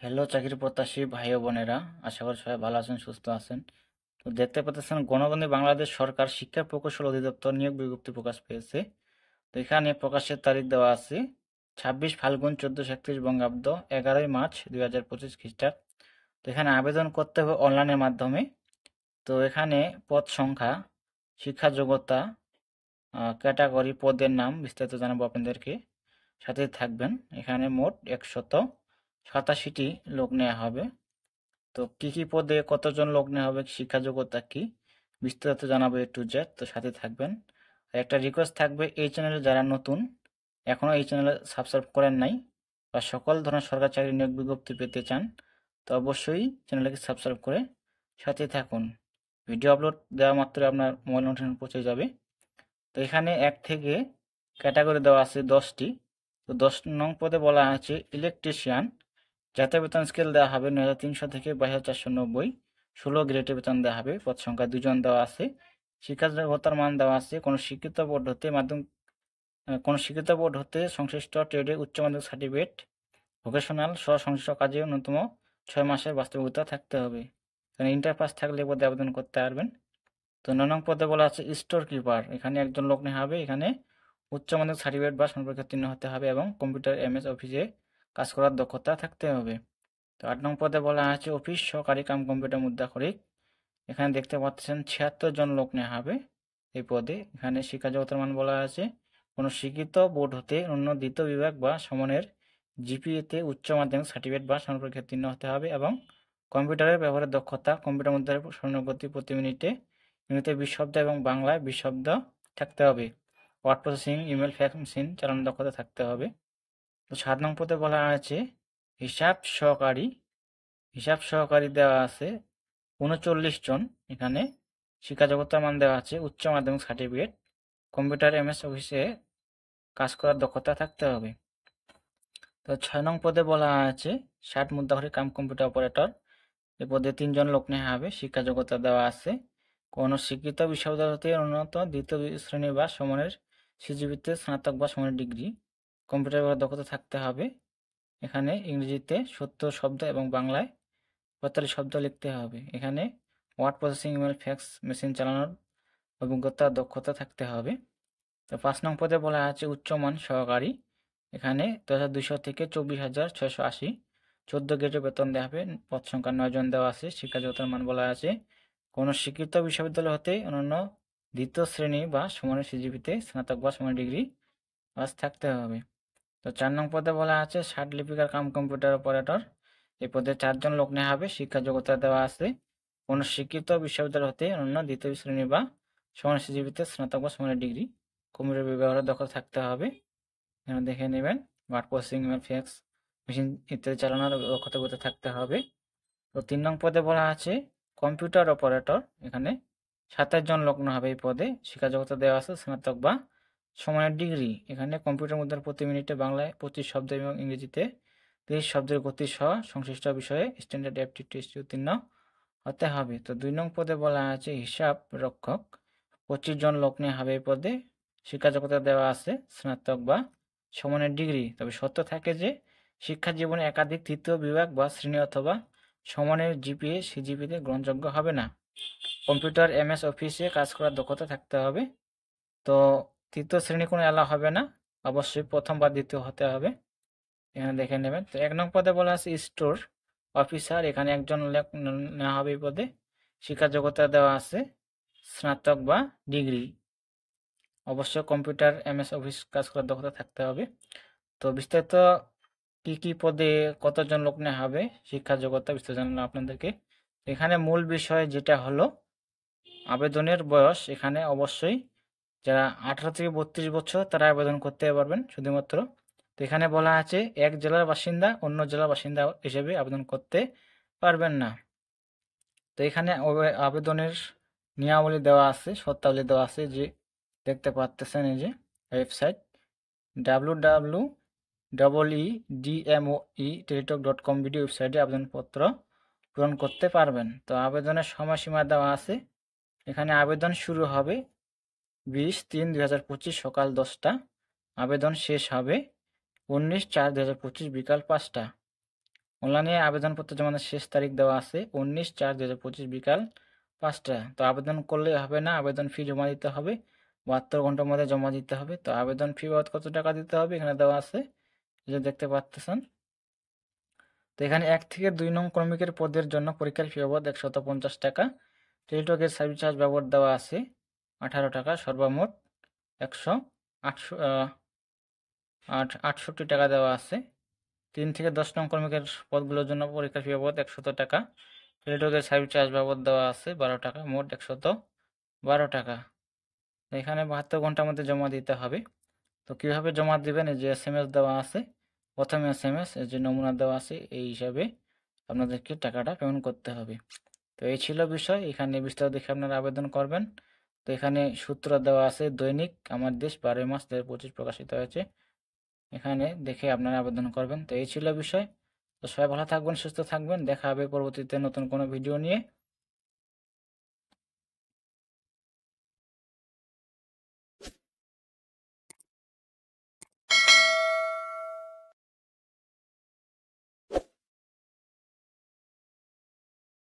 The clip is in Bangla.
হ্যালো চাকরি প্রত্যাশী ভাই ও বোনেরা, আশা করি সবাই ভালো আছেন, সুস্থ আছেন। তো দেখতে পাচ্ছেন গণবন্ধু বাংলাদেশ সরকার শিক্ষা প্রকৌশল অধিদপ্তর নিয়োগ বিজ্ঞপ্তি প্রকাশ পেয়েছে। তো এখানে প্রকাশের তারিখ দেওয়া আছে 26 ফাল্গুন 1431 বঙ্গাব্দ, 11 মার্চ 2025 খ্রিস্টাব্দ। তো এখানে আবেদন করতে হবে অনলাইনের মাধ্যমে। তো এখানে পদ সংখ্যা, শিক্ষা যোগ্যতা, ক্যাটাগরি, পদের নাম বিস্তারিত জানাবো আপনাদেরকে, সাথে থাকবেন। এখানে মোট 187টি লোক নেওয়া হবে। তো কি কি পদে কতজন লোক নেওয়া হবে, শিক্ষা যোগ্যতা কি, বিস্তারিত জানাবো A to Z। তো সাথে থাকবেন। আর একটা রিকোয়েস্ট থাকবে, এই চ্যানেলে যারা নতুন, এখনও এই চ্যানেলে সাবস্ক্রাইব করেন নাই বা সকল ধরনের সরকারি চাকরি নিয়োগ বিজ্ঞপ্তি পেতে চান, তো অবশ্যই চ্যানেলকে সাবস্ক্রাইব করে সাথে থাকুন। ভিডিও আপলোড দেওয়া মাত্র আপনার মোবাইল নোটিফিকেশন পৌঁছে যাবে। তো এখানে 1 থেকে ক্যাটাগরি দেওয়া আছে 10টি। তো 10 নং পদে বলা আছে ইলেকট্রিশিয়ান। জাতীয় বেতন স্কেল দেওয়া হবে 9,300 থেকে 22,490। 16 গ্রেডে বেতন দেওয়া হবে। পদ সংখ্যা 2 জন দেওয়া আছে। শিক্ষা যোগ্যতার মান দেওয়া আছে কোনো শিক্ষিত বোর্ড হতে সংশ্লিষ্ট ট্রেডে উচ্চ মাধ্যমিক সার্টিফিকেট, ভোকেশনাল সহ সংশ্লিষ্ট কাজে ন্যূনতম 6 মাসের বাস্তবিকতা থাকতে হবে। ইন্টার পাস থাকলে পদে আবেদন করতে পারবেন। তো 9 নং পদে বলা আছে স্টোর কিপার। এখানে একজন লোক নেওয়া হবে। এখানে উচ্চ মাধ্যমিক সার্টিফিকেট বা সমপরীক্ষা উত্তীর্ণ হতে হবে এবং কম্পিউটার MS অফিসে কাজ করার দক্ষতা থাকতে হবে। তো 8 নং পদে বলা আছে অফিস সহকারী কাম কম্পিউটার মুদ্রাক্ষরিক। এখানে দেখতে পাচ্ছেন 76 জন লোক নেওয়া হবে এই পদে। এখানে শিক্ষা যোগ্যতার মান বলা আছে কোনো স্বীকৃত বোর্ড হতে অন্য দ্বিতীয় বিভাগ বা সমানের GPA-তে উচ্চ মাধ্যমিক সার্টিফিকেট বা সমপরীক্ষা উত্তীর্ণ হতে হবে এবং কম্পিউটারের ব্যবহারের দক্ষতা, কম্পিউটার মুদ্রার স্বর্ণগতি প্রতি মিনিটে ইংরেজিতে 20 শব্দ এবং বাংলায় 20 শব্দ থাকতে হবে। Word processing, email, fax machine চালানোর দক্ষতা থাকতে হবে। তো 7 নং পদে বলা আছে হিসাব সহকারী। হিসাব সহকারী দেওয়া আছে 39 জন। এখানে শিক্ষা যোগ্যতার মান দেওয়া আছে উচ্চ মাধ্যমিক সার্টিফিকেট, কম্পিউটার MS অফিসে কাজ করার দক্ষতা থাকতে হবে। তো 6 নং পদে বলা আছে 60 মুদ্রাক্ষরিক কাম কম্পিউটার অপারেটর। এ পদে 3 জন লোক নেওয়া হবে। শিক্ষা যোগ্যতা দেওয়া আছে কোনো স্বীকৃত বিশ্ববিদ্যালয় হতে উন্নত দ্বিতীয় শ্রেণী বা সমানের CGPA-তে স্নাতক বা সমানের ডিগ্রি, কম্পিউটার ব্যবহার দক্ষতা থাকতে হবে। এখানে ইংরেজিতে 70 শব্দ এবং বাংলায় 45 শব্দ লিখতে হবে। এখানে word processing, email, fax machine চালানোর অভিজ্ঞতা, দক্ষতা থাকতে হবে। তো 5 নং পদে বলা আছে উচ্চমান সহকারী। এখানে 10,200 থেকে 24,680। 14 গ্রেডে বেতন দেওয়া হবে। পদ সংখ্যা 9 জন দেওয়া আছে। শিক্ষা যোগ্যতার মান বলা আছে কোনো স্বীকৃত বিশ্ববিদ্যালয় হতে অনন্য দ্বিতীয় শ্রেণী বা সমানের CGPA-তে স্নাতক বা সমান ডিগ্রি পাস থাকতে হবে। তো 4 নং পদে বলা আছে ষাট লিপিকার কাম কম্পিউটার অপারেটর। এই পদে 4 জন লোক নেওয়া হবে। শিক্ষা যোগ্যতা দেওয়া আছে কোনো শিক্ষিত বিশ্ববিদ্যালয় হতে অনন্য দ্বিতীয় শ্রেণী বা সমান CGPA-তে স্নাতক বা সমানের ডিগ্রি, কম্পিউটার ব্যবহারের দক্ষতা থাকতে হবে। এখানে দেখে নেবেন। Word processing, email, fax machine ইত্যাদি চালানোর দক্ষতা থাকতে হবে। তো 3 নং পদে বলা আছে কম্পিউটার অপারেটর। এখানে 27 জন লোক নেওয়া হবে এই পদে। শিক্ষা যোগ্যতা দেওয়া আছে স্নাতক বা সমানের ডিগ্রি। এখানে কম্পিউটার মুদ্রার প্রতি মিনিটে বাংলায় 25 শব্দ এবং ইংরেজিতে 30 শব্দের গতি সহ সংশ্লিষ্ট বিষয়ে স্ট্যান্ডার্ড অ্যাপটিটিউড টেস্টে উত্তীর্ণ হতে হবে। তো 2 নং পদে বলা আছে হিসাব রক্ষক। 25 জন লোক নেওয়া হবে এই পদে। শিক্ষা যোগ্যতা দেওয়া আছে স্নাতক বা সমানের ডিগ্রি। তবে শর্ত থাকে যে শিক্ষা জীবনে একাধিক তৃতীয় বিভাগ বা শ্রেণী অথবা সমানের GPA CGPA-তে গ্রহণযোগ্য হবে না। কম্পিউটার MS অফিসে কাজ করার দক্ষতা থাকতে হবে। তো তৃতীয় শ্রেণী কোনো এলাও হবে না, অবশ্যই প্রথম বা দ্বিতীয় হতে হবে। এখানে দেখে নেবেন। তো 1 নং পদে বলা আছে স্টোর অফিসার। এখানে একজন লোক নেওয়া হবে এই পদে। শিক্ষা যোগ্যতা দেওয়া আছে স্নাতক বা ডিগ্রি। অবশ্যই কম্পিউটার MS অফিস কাজ করার দক্ষতা থাকতে হবে। তো বিস্তারিত কি কি পদে কতজন লোক নেওয়া হবে, শিক্ষা যোগ্যতা বিস্তারিত জানালাম আপনাদেরকে। এখানে মূল বিষয় যেটা হলো আবেদনের বয়স। এখানে অবশ্যই যারা 18 থেকে 32 বছর তারা আবেদন করতে পারবেন শুধুমাত্র। তো এখানে বলা আছে এক জেলার বাসিন্দা অন্য জেলার বাসিন্দা হিসেবে আবেদন করতে পারবেন না। তো এখানে আবেদনের নিয়মাবলী দেওয়া আছে, শর্তাবলী দেওয়া আছে, যে দেখতে পাচ্ছেন এই যে ওয়েবসাইট www.edmoe.com ভিডিও ওয়েবসাইটে আবেদনপত্র পূরণ করতে পারবেন। তো আবেদনের সময়সীমা দেওয়া আছে। এখানে আবেদন শুরু হবে 20/3/2025 সকাল 10টা। আবেদন শেষ হবে 19/4/2025 বিকাল 5টা। অনলাইনে আবেদনপত্র জমানোর শেষ তারিখ দেওয়া আছে 19/4/2025 বিকাল 5টা। তো আবেদন করলে হবে না, আবেদন ফি জমা দিতে হবে, 72 ঘন্টার মধ্যে জমা দিতে হবে। তো আবেদন ফি বাবদ কত টাকা দিতে হবে এখানে দেওয়া আছে, এই যে দেখতে পাচ্ছেন। তো এখানে 1 থেকে 2 নং ক্রমিকের পদের জন্য পরীক্ষার ফি বাবদ 150 টাকা। টেলিটকের সার্ভিস চার্জ বাবদ দেওয়া আছে 18 টাকা, সর্বমোট 168 টাকা দেওয়া আছে। 3 থেকে 10 নং ক্রমিকের পদগুলোর জন্য পরীক্ষার ফি বাবদ 100 টাকা। টেলিটকের সার্ভিস চার্জ বাবদ দেওয়া আছে 12 টাকা, মোট 112 টাকা। এখানে 72 ঘন্টার মধ্যে জমা দিতে হবে। তো কীভাবে জমা দেবেন, এই যে SMS দেওয়া আছে, প্রথমে SMS এই যে নমুনা দেওয়া আছে, এই হিসাবে আপনাদেরকে টাকাটা পেমেন্ট করতে হবে। তো এই ছিল বিষয়, এখানে বিস্তারিত দেখে আপনারা আবেদন করবেন। তো এখানে সূত্র দেওয়া আছে, দৈনিক আমার দেশ 12 মার্চ 2025 প্রকাশিত হয়েছে, এখানে দেখে আপনারা আবেদন করবেন। তো এই ছিল বিষয়। তো সবাই ভালো থাকবেন, সুস্থ থাকবেন, দেখা হবে পরবর্তীতে নতুন কোনো ভিডিও নিয়ে।